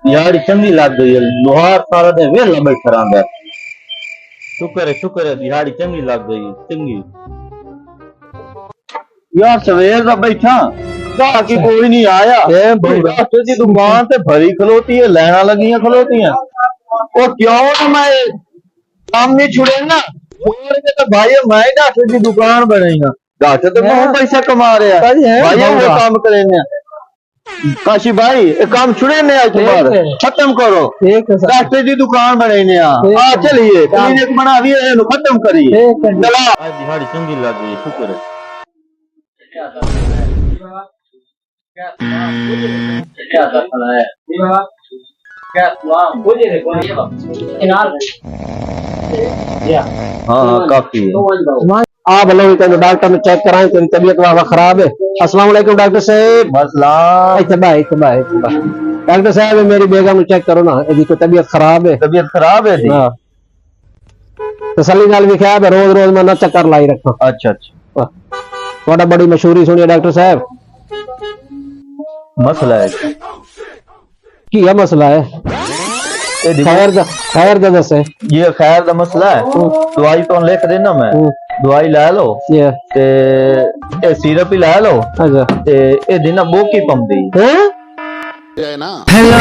दिहाड़ी चंगी लग गई है। लोहार सारा दिन वेला बैठा रहा। शुक्र है दिहाड़ी चंगी लग गई चंगी। यार सवेर का बैठा बाकी कोई नहीं आया। डॉक्टर की दुकान ते भरी खलोती है, लाइना लगियां खलोतियां। ओ क्यों ना मैं काम नहीं छुड़े ना, छोड़ के तो भाई मैं डॉक्टर की दुकान बनाई। डॉक्टर तो बहुत पैसा कमा रहे हैं भाई, वो काम करेंगे। काशी भाई एक काम छुड़े ने आज तुम्हारे खत्म करो। डॉक्टर की दुकान बनाई आ चलिए क्लिनिक बना भी है, खत्म करिए। चला आज दिहाड़ी चंगी लग गई, शुक्र है। हाँ काफी है। आप हेलो डॉक्टर ने चेक कराएं, तेरी तबीयत वाला खराब है। अस्सलाम वालेकुम डॉक्टर साहब। मसला डॉक्टर साहब मेरी बेगम चेक करो ना, यदि कोई तबीयत खराब है। तबीयत खराब है जी? हाँ तसली नाल भी ख्याल है, रोज रोज मैं ना चक्कर लाई रखा। अच्छा अच्छा थोड़ा बड़ी मशहूरी सुनिए डॉक्टर साहब। मसला है की है मसला है? खैर दा दस है। ये खैर दा मसला है। दवाई तो लिख देना मैं, दवाई ला लो ते सिरप ही ला लो। अच्छा ते ए दिन बोकी पमदी है ना। हेलो